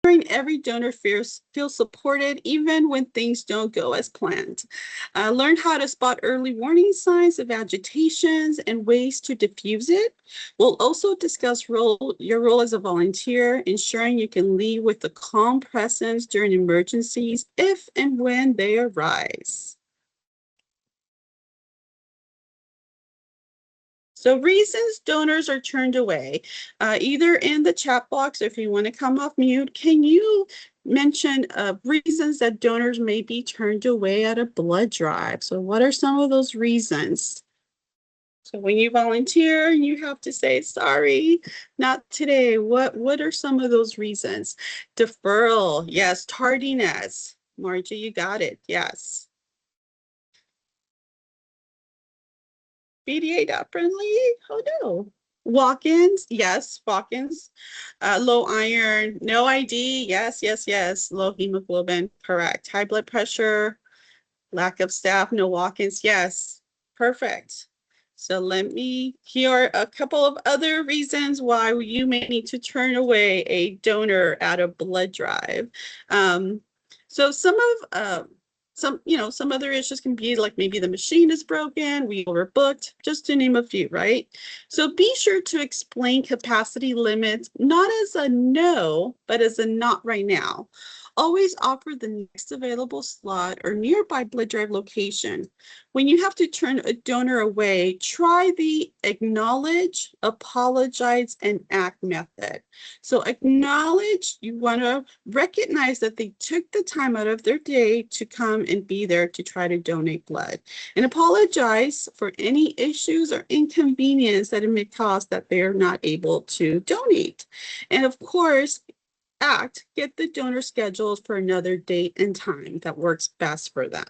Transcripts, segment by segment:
Every donor feels supported even when things don't go as planned. Learn how to spot early warning signs of agitations and ways to diffuse it. We'll also discuss your role as a volunteer, ensuring you can lead with a calm presence during emergencies if and when they arise. So reasons donors are turned away, either in the chat box, or if you want to come off mute, can you mention reasons that donors may be turned away at a blood drive? So what are some of those reasons? So when you volunteer, you have to say, sorry, not today. What are some of those reasons? Deferral, yes. Tardiness. Margie, you got it, yes. BDA not friendly? Oh no. Walk-ins, yes, walk-ins. Low iron, no ID, yes, yes, yes. Low hemoglobin, correct. High blood pressure, lack of staff, no walk-ins, yes. Perfect. So here are a couple of other reasons why you may need to turn away a donor at a blood drive. So some other issues can be like maybe the machine is broken, we overbooked, just to name a few, right? So be sure to explain capacity limits, not as a no, but as a not right now. Always offer the next available slot or nearby blood drive location. When you have to turn a donor away, try the acknowledge, apologize, and act method. So acknowledge, you want to recognize that they took the time out of their day to come and be there to try to donate blood. And apologize for any issues or inconvenience that it may cause that they're not able to donate. And of course, get the donor scheduled for another date and time that works best for them.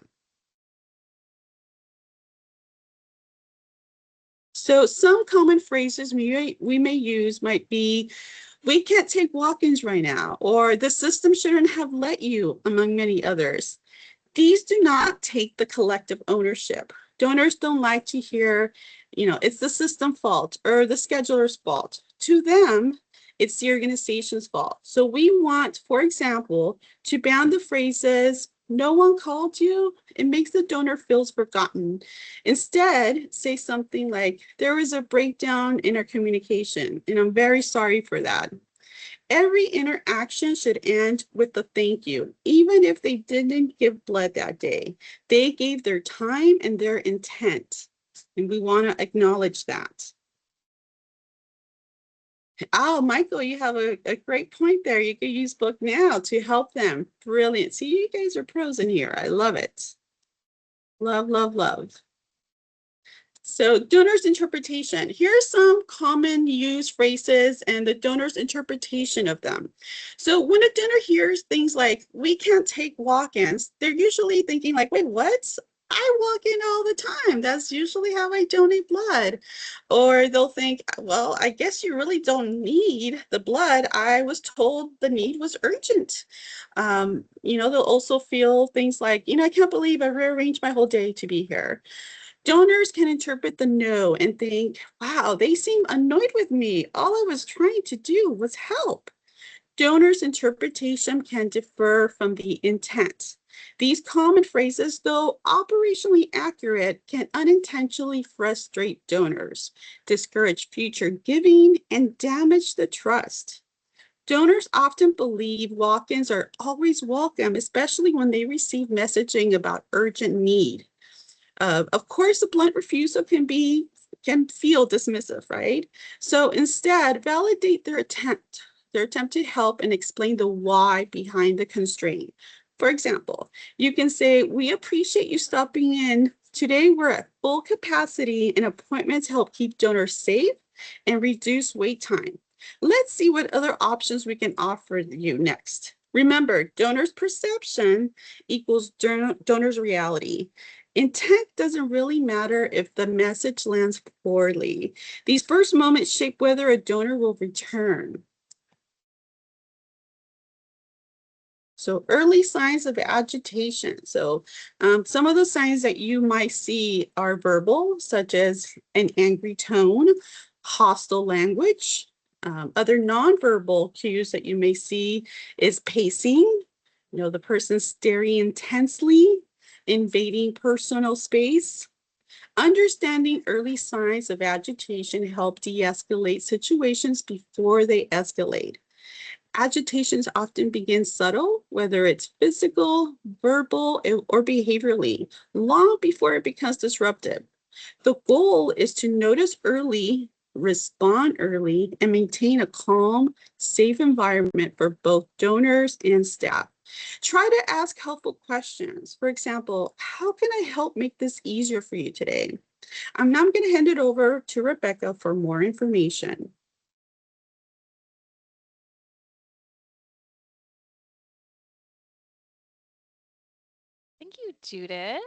So some common phrases we may use might be, we can't take walk-ins right now, or the system shouldn't have let you, among many others. These do not take the collective ownership. Donors don't like to hear, it's the system fault or the scheduler's fault. To them, it's the organization's fault. So we want, for example, to ban the phrases, no one called you. It makes the donor feels forgotten. Instead, say something like, there was a breakdown in our communication, and I'm very sorry for that. Every interaction should end with a thank you, even if they didn't give blood that day. They gave their time and their intent, and we want to acknowledge that. Oh, Michael, you have a great point there. You could use Book Now to help them. Brilliant. See, you guys are pros in here. I love it. Love, love, love. So donor's interpretation. Here are some common used phrases and the donor's interpretation of them. So when a donor hears things like, we can't take walk-ins, they're usually thinking like, wait, what? I walk in all the time. That's usually how I donate blood. Or they'll think, well, I guess you really don't need the blood. I was told the need was urgent. They'll also feel things like, I can't believe I rearranged my whole day to be here. Donors can interpret the no and think, wow, they seem annoyed with me. All I was trying to do was help. Donors' interpretation can differ from the intent. These common phrases, though operationally accurate, can unintentionally frustrate donors, discourage future giving, and damage the trust. Donors often believe walk-ins are always welcome, especially when they receive messaging about urgent need. Of course, a blunt refusal can feel dismissive, right? So instead, validate their attempt to help and explain the why behind the constraint. For example, you can say, we appreciate you stopping in. Today, we're at full capacity and appointments help keep donors safe and reduce wait time. Let's see what other options we can offer you next. Remember, donor's perception equals donor's reality. Intent doesn't really matter if the message lands poorly. These first moments shape whether a donor will return. So early signs of agitation. So some of the signs that you might see are verbal, such as an angry tone, hostile language, Other nonverbal cues that you may see is pacing, the person staring intensely, invading personal space. Understanding early signs of agitation help de-escalate situations before they escalate. Agitations often begin subtle, whether it's physical, verbal, or behaviorally, long before it becomes disruptive. The goal is to notice early, respond early, and maintain a calm, safe environment for both donors and staff. Try to ask helpful questions. For example, how can I help make this easier for you today? I'm now going to hand it over to Rebecca for more information. Thank you, Judith.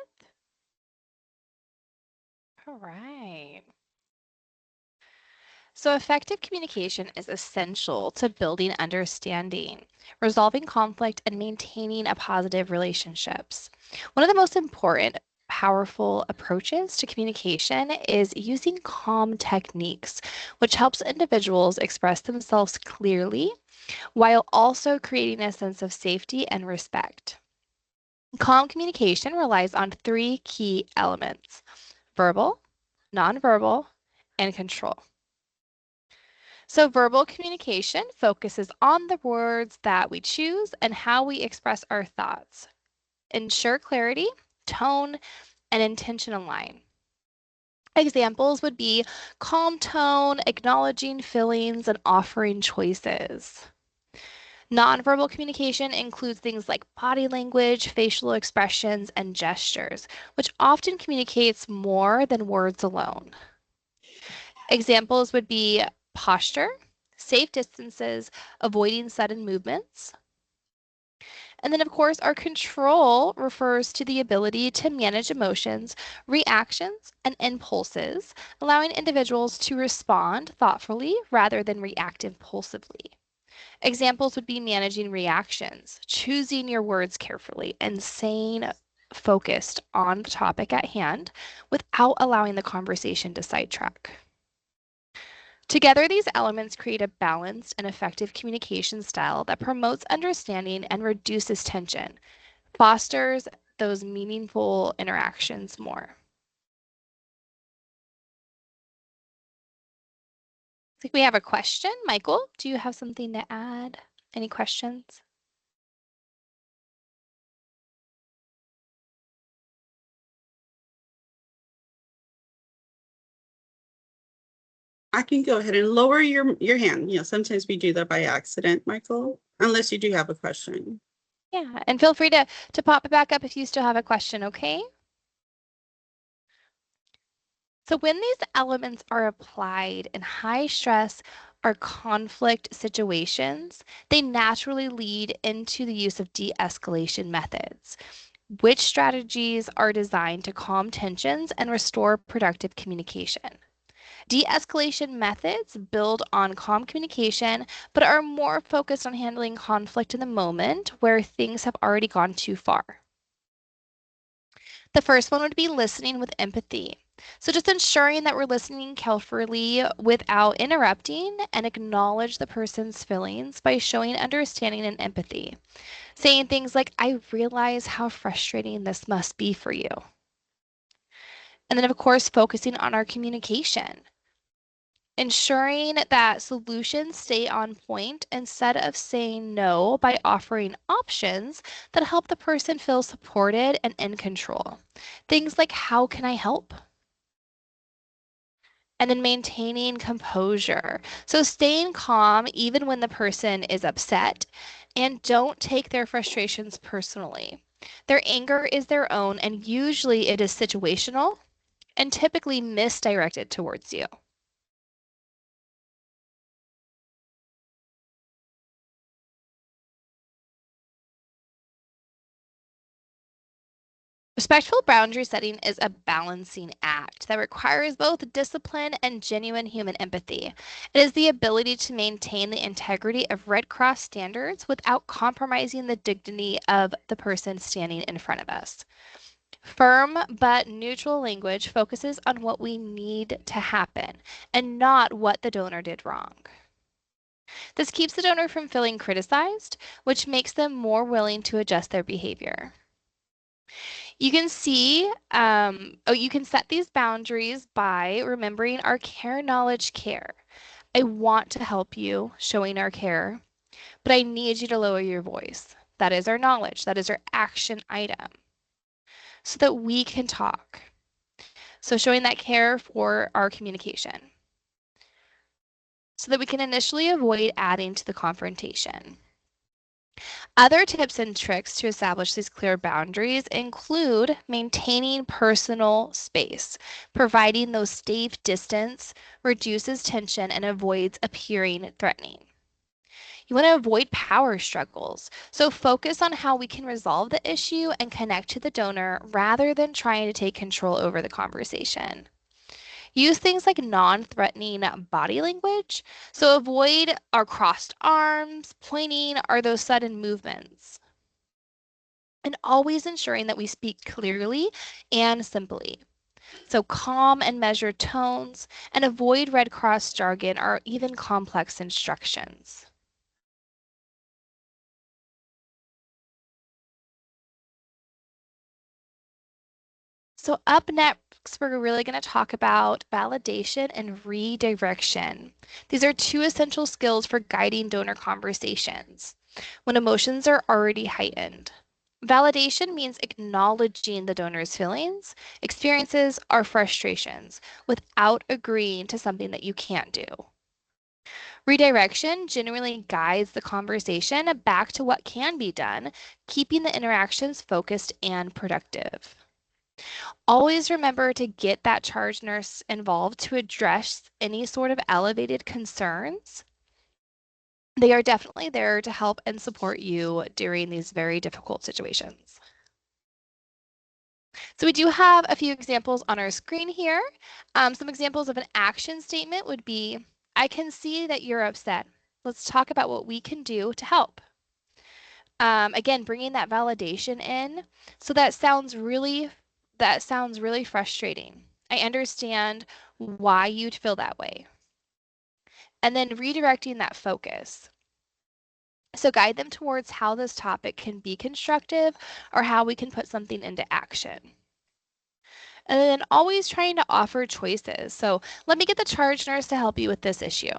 All right. So, effective communication is essential to building understanding, resolving conflict, and maintaining a positive relationships. One of the most important, powerful approaches to communication is using calm techniques, which helps individuals express themselves clearly while also creating a sense of safety and respect. Calm communication relies on three key elements: verbal, nonverbal, and control. So, verbal communication focuses on the words that we choose and how we express our thoughts. Ensure clarity, tone, and intention align. Examples would be calm tone, acknowledging feelings, and offering choices. Nonverbal communication includes things like body language, facial expressions, and gestures, which often communicates more than words alone. Examples would be posture, safe distances, avoiding sudden movements. And then, of course, our control refers to the ability to manage emotions, reactions, and impulses, allowing individuals to respond thoughtfully rather than react impulsively. Examples would be managing reactions, choosing your words carefully, and staying focused on the topic at hand without allowing the conversation to sidetrack. Together, these elements create a balanced and effective communication style that promotes understanding and reduces tension, fosters those meaningful interactions more. I think we have a question. Michael, do you have something to add? Any questions? I can go ahead and lower your hand. Sometimes we do that by accident, Michael, unless you do have a question. Yeah, and feel free to pop it back up if you still have a question, okay? So when these elements are applied in high stress or conflict situations, they naturally lead into the use of de-escalation methods, which strategies are designed to calm tensions and restore productive communication. De-escalation methods build on calm communication, but are more focused on handling conflict in the moment where things have already gone too far. The first one would be listening with empathy. So just ensuring that we're listening carefully without interrupting and acknowledge the person's feelings by showing understanding and empathy. Saying things like, I realize how frustrating this must be for you. And then, of course, focusing on our communication. Ensuring that solutions stay on point instead of saying no by offering options that help the person feel supported and in control. Things like, how can I help? And then maintaining composure. So staying calm even when the person is upset, and don't take their frustrations personally. Their anger is their own, and usually it is situational and typically misdirected towards you. Respectful boundary setting is a balancing act that requires both discipline and genuine human empathy. It is the ability to maintain the integrity of Red Cross standards without compromising the dignity of the person standing in front of us. Firm but neutral language focuses on what we need to happen and not what the donor did wrong. This keeps the donor from feeling criticized, which makes them more willing to adjust their behavior. You can see, you can set these boundaries by remembering our care, knowledge, care. I want to help you, showing our care, but I need you to lower your voice. That is our knowledge. That is our action item so that we can talk. So showing that care for our communication so that we can initially avoid adding to the confrontation. Other tips and tricks to establish these clear boundaries include maintaining personal space. Providing those safe distance reduces tension and avoids appearing threatening. You want to avoid power struggles. So focus on how we can resolve the issue and connect to the donor rather than trying to take control over the conversation. Use things like non-threatening body language. So avoid our crossed arms, pointing, or those sudden movements. And always ensuring that we speak clearly and simply. So calm and measured tones, and avoid Red Cross jargon or even complex instructions. So up next, we're really going to talk about validation and redirection. These are two essential skills for guiding donor conversations when emotions are already heightened. Validation means acknowledging the donor's feelings, experiences, or frustrations without agreeing to something that you can't do. Redirection genuinely guides the conversation back to what can be done, keeping the interactions focused and productive. Always remember to get that charge nurse involved to address any sort of elevated concerns. They are definitely there to help and support you during these very difficult situations. So we do have a few examples on our screen here. Some examples of an action statement would be, I can see that you're upset. Let's talk about what we can do to help. Again, bringing that validation in. So that sounds really frustrating. I understand why you'd feel that way. And then redirecting that focus. So guide them towards how this topic can be constructive or how we can put something into action. And then always trying to offer choices. So let me get the charge nurse to help you with this issue.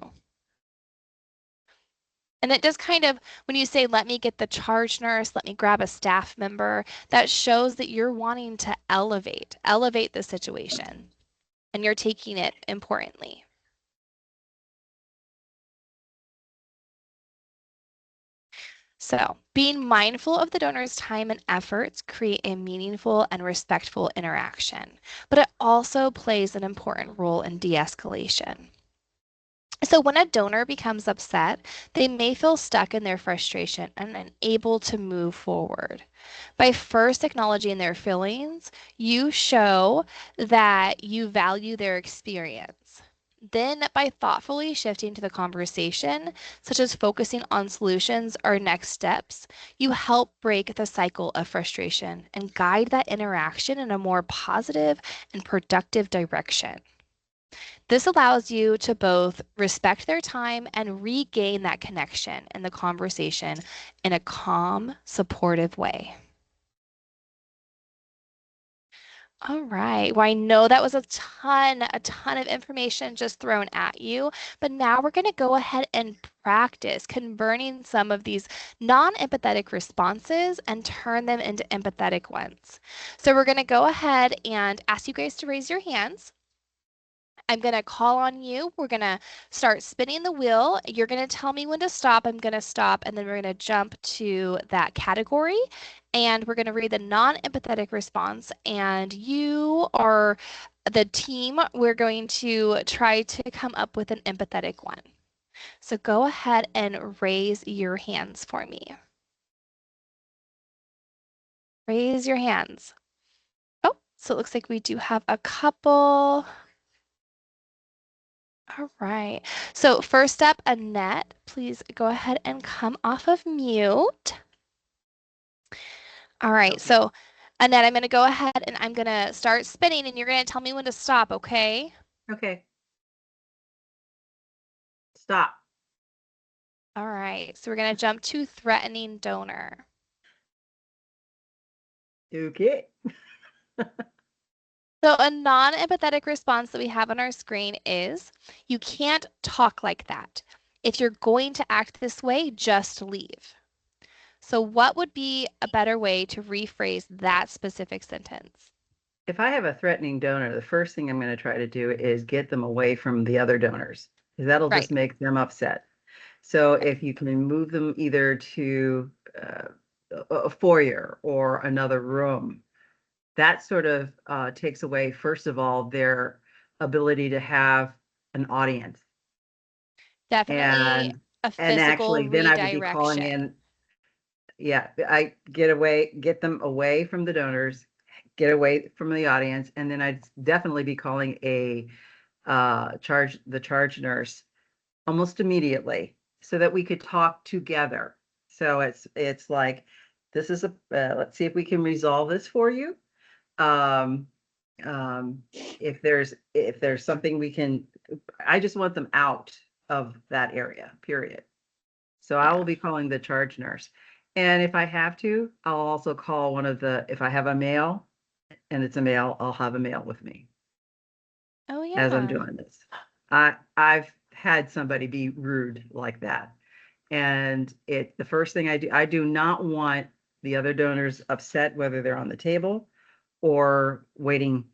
And it does kind of, when you say, let me get the charge nurse, let me grab a staff member, that shows that you're wanting to elevate the situation, and you're taking it importantly. So being mindful of the donor's time and efforts create a meaningful and respectful interaction, but it also plays an important role in de-escalation. So when a donor becomes upset, they may feel stuck in their frustration and unable to move forward. By first acknowledging their feelings, you show that you value their experience. Then, by thoughtfully shifting to the conversation, such as focusing on solutions or next steps, you help break the cycle of frustration and guide that interaction in a more positive and productive direction. This allows you to both respect their time and regain that connection in the conversation in a calm, supportive way. All right. Well, I know that was a ton of information just thrown at you, but now we're going to go ahead and practice converting some of these non-empathetic responses and turn them into empathetic ones. So we're going to go ahead and ask you guys to raise your hands. I'm going to call on you. We're going to start spinning the wheel. You're going to tell me when to stop. I'm going to stop, and then we're going to jump to that category, and we're going to read the non-empathetic response, and you are the team. We're going to try to come up with an empathetic one. So go ahead and raise your hands for me. Raise your hands. Oh, so it looks like we do have a couple. All right. So first up, Annette, please go ahead and come off of mute. All right. So Annette, I'm going to go ahead and I'm going to start spinning and you're going to tell me when to stop, okay? Okay. Stop. All right, so we're going to jump to threatening donor. Okay. So a non-empathetic response that we have on our screen is, you can't talk like that. If you're going to act this way, just leave. So what would be a better way to rephrase that specific sentence? If I have a threatening donor, the first thing I'm going to try to do is get them away from the other donors, because that'll Right, just make them upset. So right. if you can move them either to uh, a foyer or another room, that sort of takes away, first of all, their ability to have an audience. Definitely And a and physical actually then I would be calling redirection. in, yeah, get them away from the donors, get away from the audience, and then I'd definitely be calling a the charge nurse almost immediately so that we could talk together. So it's like, this is let's see if we can resolve this for you. Um, if there's something we can, I just want them out of that area, period. So I will Yeah. be calling the charge nurse. And if I have to, I'll also call if I have a male and it's a male, I'll have a male with me Oh, as I'm yeah. doing this. I've had somebody be rude like that. And the first thing I do not want the other donors upset, whether they're on the table or waiting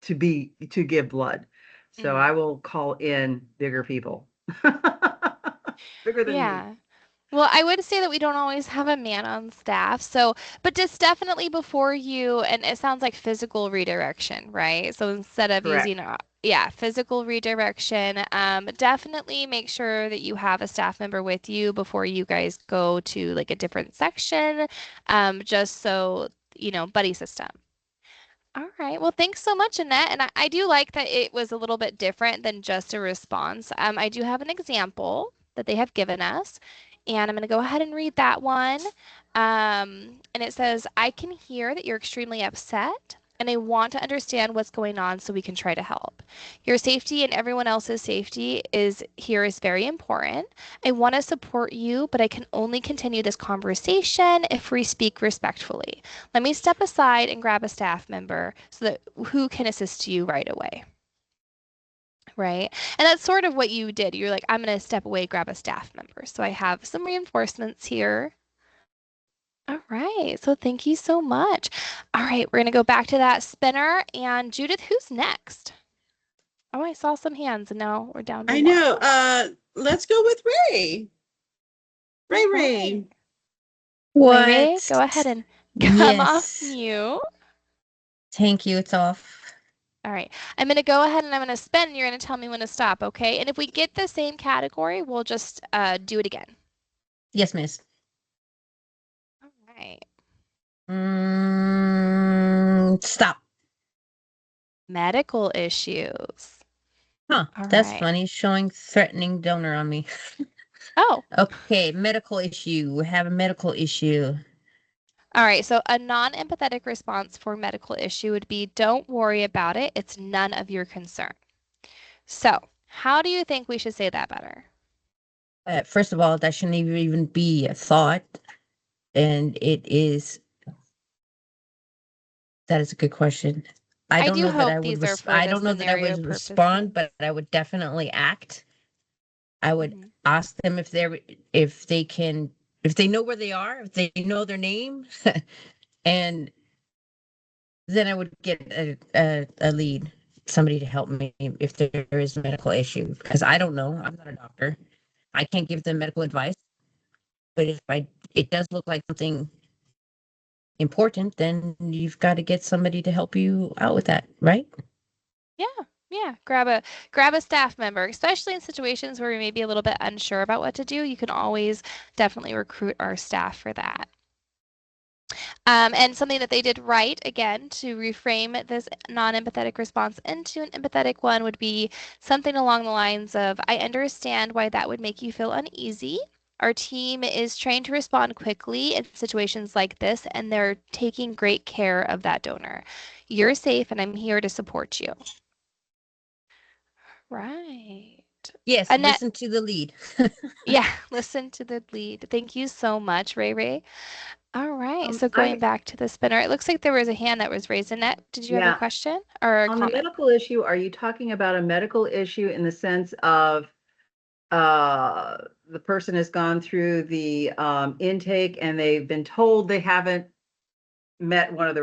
to give blood. So I Mhm. will call in bigger people. Bigger than me. Yeah. Well, I would say that we don't always have a man on staff. So, but just definitely before you, and it sounds like physical redirection, right? So instead of Correct. using, yeah, physical redirection, definitely make sure that you have a staff member with you before you guys go to like a different section, just so, buddy system. All right. Well, thanks so much, Annette. And I do like that it was a little bit different than just a response. I do have an example that they have given us, and I'm going to go ahead and read that one. And it says, I can hear that you're extremely upset, and I want to understand what's going on so we can try to help. Your safety and everyone else's safety is very important. I want to support you, but I can only continue this conversation if we speak respectfully. Let me step aside and grab a staff member so that who can assist you right away. Right. And that's sort of what you did. You're like, I'm going to step away, grab a staff member. So I have some reinforcements here. All right. So thank you so much. All right. We're going to go back to that spinner. And Judith, who's next? Oh, I saw some hands and now we're down to I one. know. Let's go with Ray. Ray All Ray. right. Ray Ray, What? go ahead and come off Yes. mute. Thank you. It's off. All right. I'm going to go ahead and I'm going to spin. You're going to tell me when to stop, okay? And if we get the same category, we'll just do it again. Yes, miss. All right. Stop. Medical issues. Huh. All That's right. funny. Showing threatening donor on me. Oh, Okay. Medical issue. We have a medical issue. all right. So a non-empathetic response for medical issue would be, don't worry about it. It's none of your concern. So how do you think we should say that better? First of all, that shouldn't even be a thought. And that is a good question. I I don't do know that hope I would, these are for I the don't know that I scenario would respond, purposes. but I would definitely act. I would Mhm. ask them if they can, if they know where they are, if they know their name, and then I would get a lead, somebody to help me if there is a medical issue, because I don't know. I'm not a doctor. I can't give them medical advice. But if it does look like something important, then you've got to get somebody to help you out with that, right? Yeah, yeah. Grab a staff member, especially in situations where we may be a little bit unsure about what to do. You can always definitely recruit our staff for that. And something that they did right, again, to reframe this non-empathetic response into an empathetic one would be something along the lines of, I understand why that would make you feel uneasy. Our team is trained to respond quickly in situations like this, and they're taking great care of that donor. You're safe, and I'm here to support you. Right. Perfect. Yes, Annette, listen to the lead. yeah, listen to the lead. Thank you so much, Ray Ray. All right, so going I, back to the spinner, it looks like there was a hand that was raised. Annette, did you have a yeah, question or a on the comment? medical issue, are you talking about a medical issue in the sense of the person has gone through the intake and they've been told they haven't met one of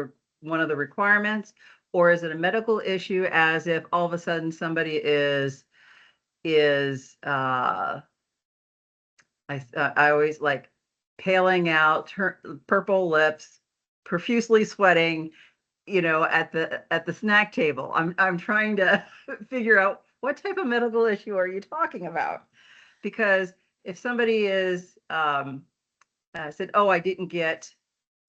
the requirements, or is it a medical issue as if all of a sudden somebody is I always like paling out, purple lips, profusely sweating, at the snack table. I'm trying to figure out what type of medical issue are you talking about? Because if somebody is said, "Oh, I didn't get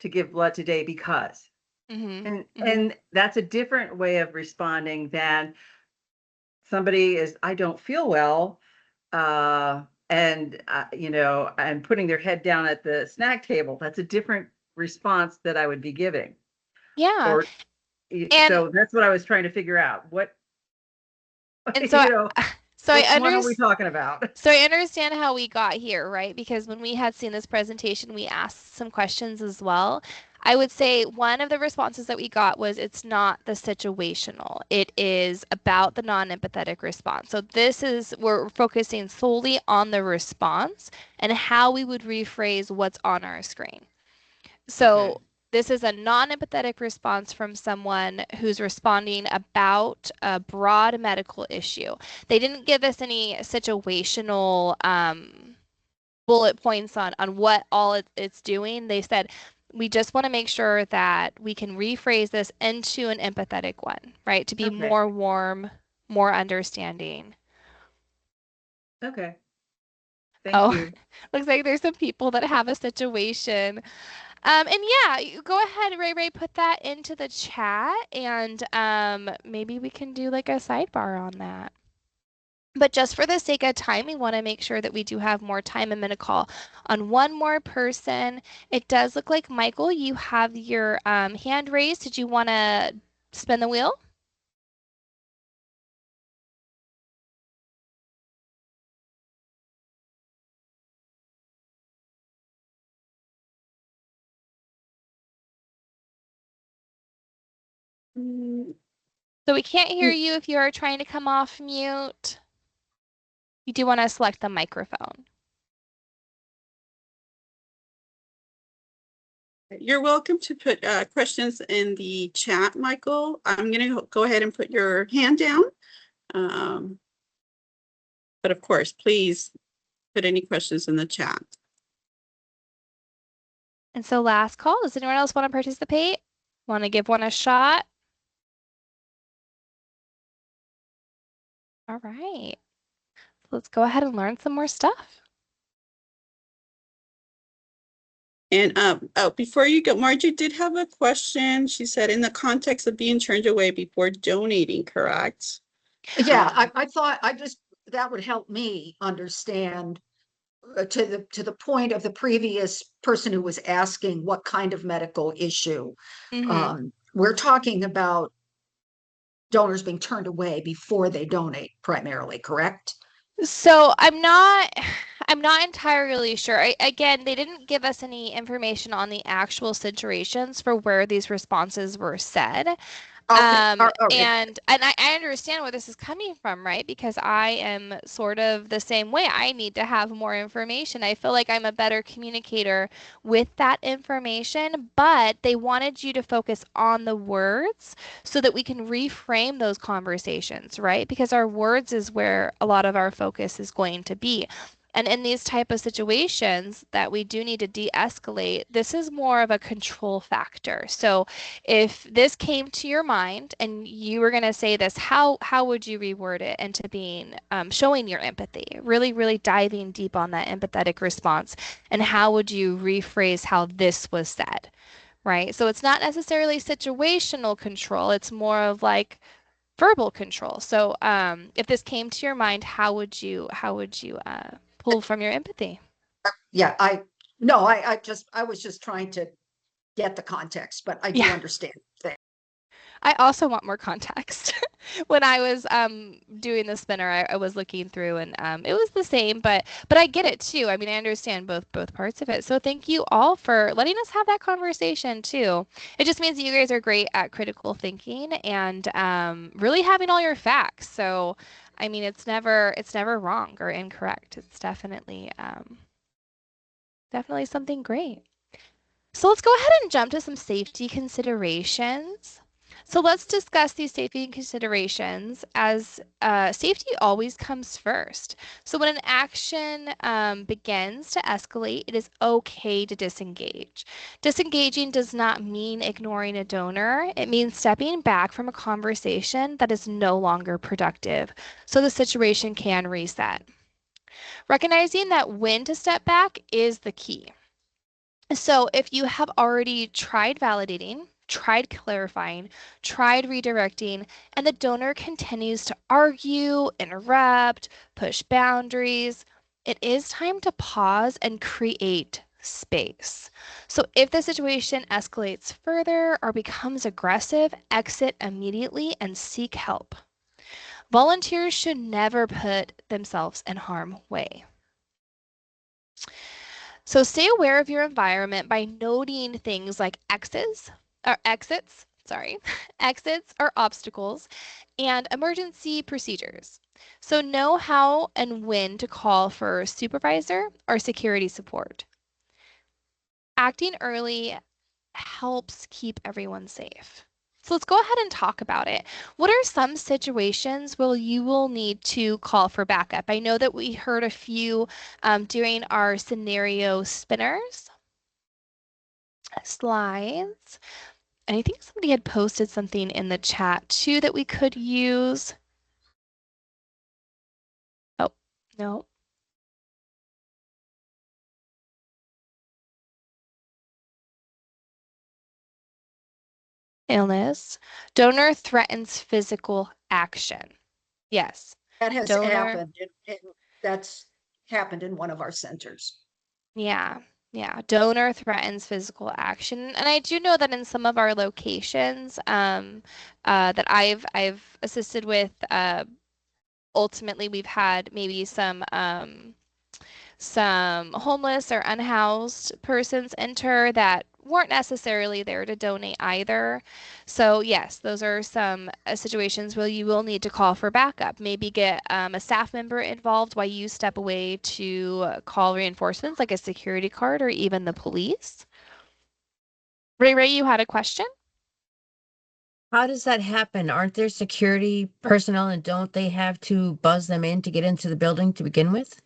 to give blood today because," Mm-hmm. and that's a different way of responding than somebody is, "I don't feel well," and and putting their head down at the snack table. That's a different response that I would be giving. Yeah. Or And so that's what I was trying to figure out. What and so so I which one are we understand. talking about? So I understand how we got here, right? Because when we had seen this presentation, we asked some questions as well. I would say one of the responses that we got was it's not the situational. It is about the non-empathetic response. So we're focusing solely on the response and how we would rephrase what's on our screen. So Okay. this is a non-empathetic response from someone who's responding about a broad medical issue. They didn't give us any situational bullet points on what all it's doing. They said, we just want to make sure that we can rephrase this into an empathetic one, right? To be Okay. more warm, more understanding. Okay. Thank Oh, you. looks like there's some people that have a situation. And yeah, go ahead, Ray Ray, put that into the chat and maybe we can do like a sidebar on that. But just for the sake of time, we want to make sure that we do have more time. I'm going to call on one more person. It does look like, Michael, you have your hand raised. Did you want to spin the wheel? So we can't hear you if you are trying to come off mute. You do want to select the microphone. You're welcome to put questions in the chat, Michael. I'm going to go ahead and put your hand down. But of course, please put any questions in the chat. And so last call, does anyone else want to participate? Want to give one a shot? All right. Let's go ahead and learn some more stuff. And before you go, Margie did have a question. She said, in the context of being turned away before donating, correct? Yeah, I thought that would help me understand to the point of the previous person who was asking what kind of medical issue. We're talking about donors being turned away before they donate primarily, correct? So I'm not entirely sure. Again, they didn't give us any information on the actual situations for where these responses were said. Okay. And I understand where this is coming from, right? Because I am sort of the same way. I need to have more information. I feel like I'm a better communicator with that information, but they wanted you to focus on the words so that we can reframe those conversations, right? Because our words is where a lot of our focus is going to be. And in these type of situations that we do need to de-escalate, this is more of a control factor. So if this came to your mind and you were going to say this, how would you reword it into being showing your empathy, really diving deep on that empathetic response, and how would you rephrase how this was said, right? So it's not necessarily situational control, it's more of like verbal control. So if this came to your mind, how would you pull from your empathy? Yeah, I was just trying to get the context, but I do Yeah. understand that. I also want more context. when I was doing the spinner, I was looking through and it was the same, but I get it too. I mean, I understand both parts of it. So thank you all for letting us have that conversation too. It just means that you guys are great at critical thinking and really having all your facts. So I mean, it's never wrong or incorrect. It's definitely something great. So let's go ahead and jump to some safety considerations. So let's discuss these safety considerations as safety always comes first. So when an action begins to escalate, it is okay to disengage. Disengaging does not mean ignoring a donor. It means stepping back from a conversation that is no longer productive so the situation can reset. Recognizing that when to step back is the key. So if you have already tried validating, tried clarifying, tried redirecting, and the donor continues to argue, interrupt, push boundaries, it is time to pause and create space. So if the situation escalates further or becomes aggressive, exit immediately and seek help. Volunteers should never put themselves in harm's way. So stay aware of your environment by noting things like exits, sorry, exits or obstacles, and emergency procedures. So know how and when to call for supervisor or security support. Acting early helps keep everyone safe. So let's go ahead and talk about it. What are some situations where you will need to call for backup? I know that we heard a few during our scenario spinners slides. And I think somebody had posted something in the chat too that we could use. Oh, no. Illness. Donor threatens physical action. Yes. That has Donor. happened. That's happened in one of our centers. Yeah. Yeah. Donor threatens physical action. And I do know that in some of our locations that I've assisted with, ultimately we've had maybe some homeless or unhoused persons enter that weren't necessarily there to donate either. So yes, those are some situations where you will need to call for backup. Maybe get a staff member involved while you step away to call reinforcements like a security guard or even the police. Ray, you had a question? How does that happen? Aren't there security personnel and don't they have to buzz them in to get into the building to begin with?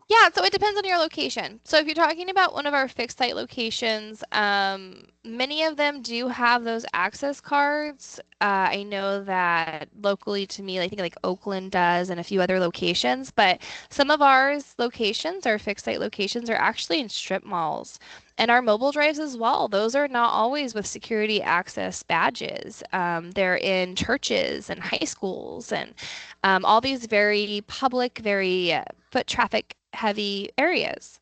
Yeah, so it depends on your location. So if you're talking about one of our fixed site locations, many of them do have those access cards. I know that locally to me, I think like Oakland does and a few other locations, but some of ours locations, our fixed site locations, are actually in strip malls. And our mobile drives as well. Those are not always with security access badges. They're in churches and high schools and all these very public, very foot traffic heavy areas.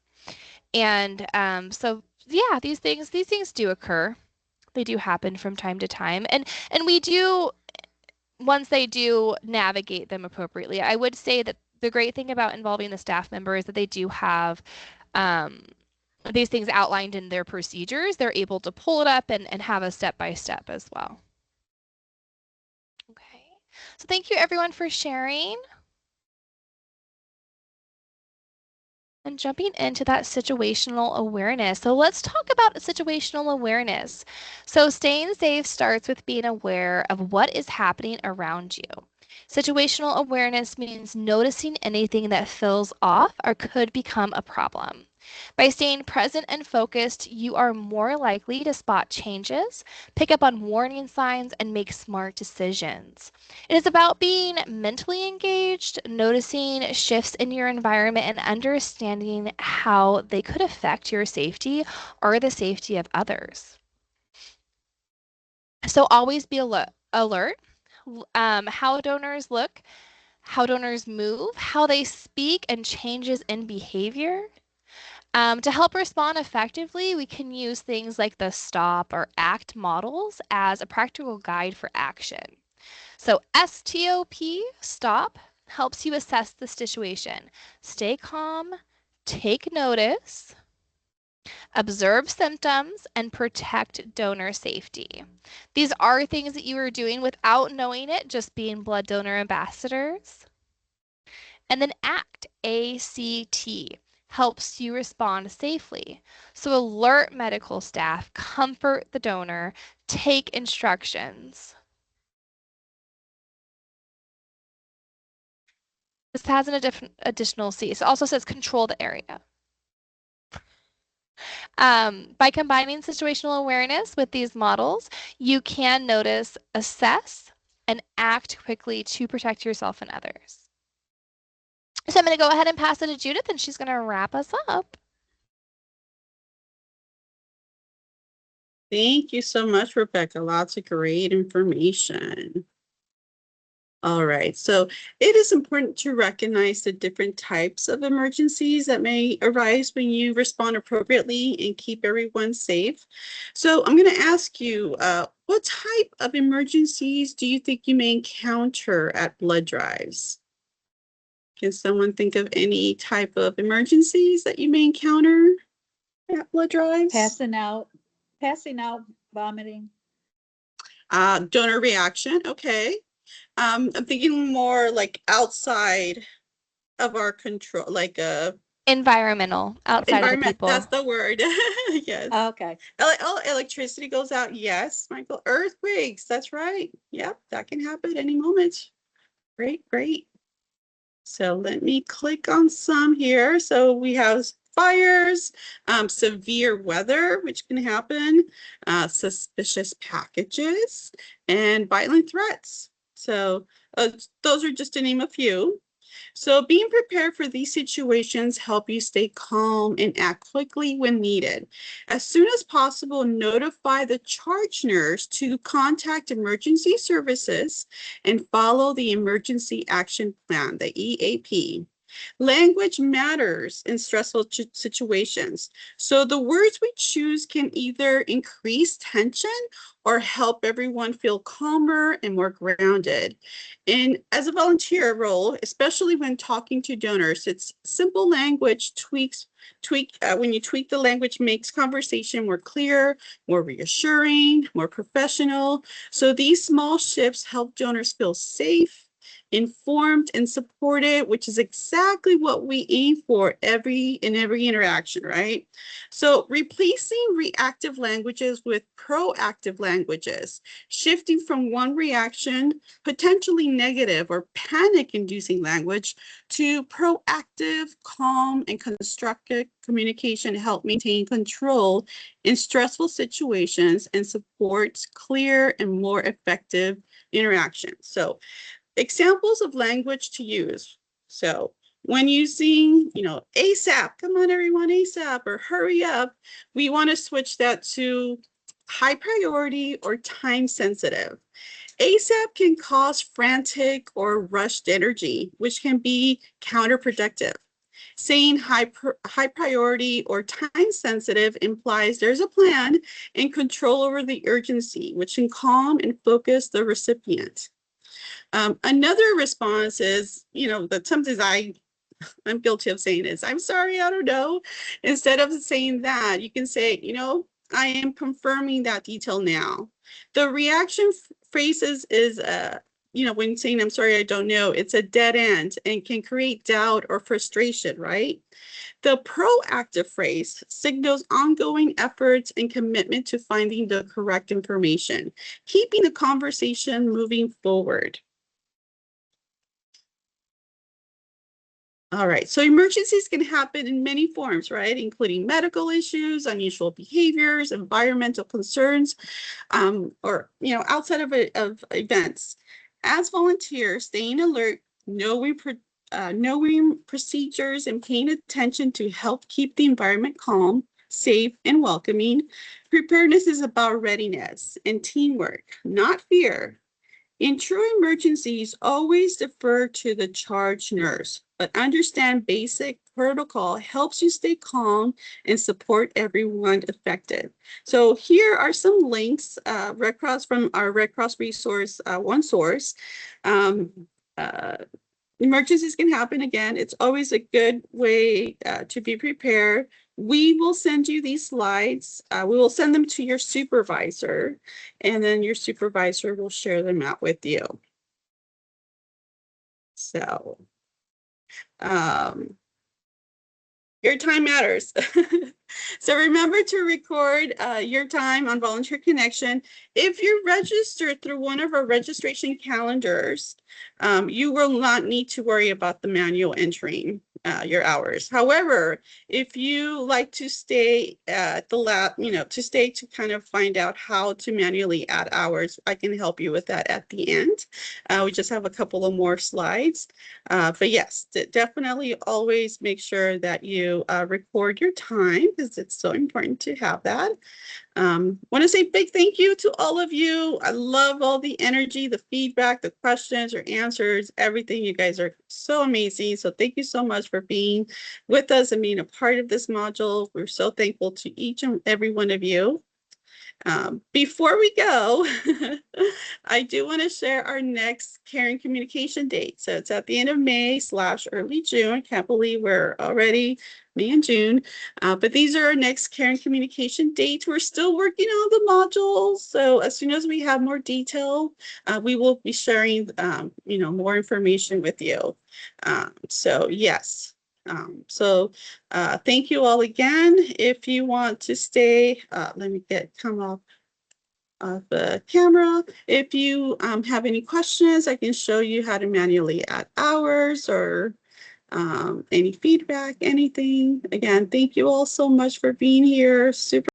And so yeah, these things do occur. They do happen from time to time. And we do, once they do, navigate them appropriately. I would say that the great thing about involving the staff member is that they do have these things outlined in their procedures. They're able to pull it up and have a step-by-step as well. Okay. So thank you everyone for sharing. And jumping into that situational awareness. So let's talk about situational awareness. So staying safe starts with being aware of what is happening around you. Situational awareness means noticing anything that feels off or could become a problem. By staying present and focused, you are more likely to spot changes, pick up on warning signs, and make smart decisions. It is about being mentally engaged, noticing shifts in your environment, and understanding how they could affect your safety or the safety of others. So always be alert. How donors look, how donors move, how they speak, and changes in behavior. To help respond effectively, we can use things like the stop or act models as a practical guide for action. So STOP, stop, helps you assess the situation. Stay calm, take notice, observe symptoms, and protect donor safety. These are things that you are doing without knowing it, just being blood donor ambassadors. And then ACT, ACT, helps you respond safely. So alert medical staff, comfort the donor, take instructions. This has an additional C. So it also says control the area. By combining situational awareness with these models, you can notice, assess, and act quickly to protect yourself and others. So I'm going to go ahead and pass it to Judith, and she's going to wrap us up. Thank you so much, Rebecca. Lots of great information. All right, so it is important to recognize the different types of emergencies that may arise when you respond appropriately and keep everyone safe. So I'm going to ask you, what type of emergencies do you think you may encounter at blood drives? Can someone think of any type of emergencies that you may encounter at blood drives? Passing out, vomiting. Donor reaction, okay. I'm thinking more like outside of our control, like Environmental, outside of the environment. people. That's the word. Yes. Okay. Oh, electricity goes out. Yes, Michael. Earthquakes. That's right. Yep, that can happen at any moment. Great, great. So let me click on some here. So we have fires, severe weather, which can happen, suspicious packages, and violent threats. So those are just to name a few. So being prepared for these situations help you stay calm and act quickly when needed. As soon as possible, notify the charge nurse to contact emergency services and follow the emergency action plan, the EAP. Language matters in stressful situations. So the words we choose can either increase tension or help everyone feel calmer and more grounded. And as a volunteer role, especially when talking to donors, it's simple language when you tweak the language makes conversation more clear, more reassuring, more professional. So these small shifts help donors feel safe, informed, and supported, which is exactly what we aim for in every interaction, right? So replacing reactive languages with proactive languages, shifting from one reaction, potentially negative or panic-inducing language, to proactive, calm, and constructive communication help maintain control in stressful situations and supports clear and more effective interaction. So examples of language to use. So when using, ASAP, come on everyone, ASAP, or hurry up, we want to switch that to high priority or time sensitive. ASAP can cause frantic or rushed energy, which can be counterproductive. Saying high priority or time sensitive implies there's a plan and control over the urgency, which can calm and focus the recipient. Another response is, that sometimes I'm guilty of saying this. I'm sorry, I don't know. Instead of saying that, you can say, I am confirming that detail now. The reaction phrases is, when saying I'm sorry, I don't know, it's a dead end and can create doubt or frustration, right? The proactive phrase signals ongoing efforts and commitment to finding the correct information, keeping the conversation moving forward. All right, so emergencies can happen in many forms, right? Including medical issues, unusual behaviors, environmental concerns, or, outside of events. As volunteers, staying alert, knowing procedures and paying attention to help keep the environment calm, safe, and welcoming. Preparedness is about readiness and teamwork, not fear. In true emergencies, always defer to the charge nurse, but understand basic protocol helps you stay calm and support everyone affected. So here are some links, Red Cross from our Red Cross resource, One Source. Emergencies can happen again. It's always a good way to be prepared. We will send you these slides. We will send them to your supervisor, and then your supervisor will share them out with you. So, your time matters. So remember to record your time on Volunteer Connection. If you're registered through one of our registration calendars, you will not need to worry about the manual entering your hours. However, if you like to stay at the lab, to stay to kind of find out how to manually add hours, I can help you with that at the end. We just have a couple of more slides. But yes, definitely always make sure that you record your time, because it's so important to have that. Want to say big thank you to all of you. I love all the energy, the feedback, the questions, your answers, everything. You guys are so amazing. So thank you so much for being with us and being a part of this module. We're so thankful to each and every one of you. Before we go, I do want to share our next Caring Communication date. So it's at the end of May / early June. Can't believe we're already May and June. But these are our next Caring Communication dates. We're still working on the modules. So as soon as we have more detail, we will be sharing, more information with you. So yes. Thank you all again. If you want to stay, let me come off of the camera. If you have any questions, I can show you how to manually add hours or any feedback, anything. Again, thank you all so much for being here. Super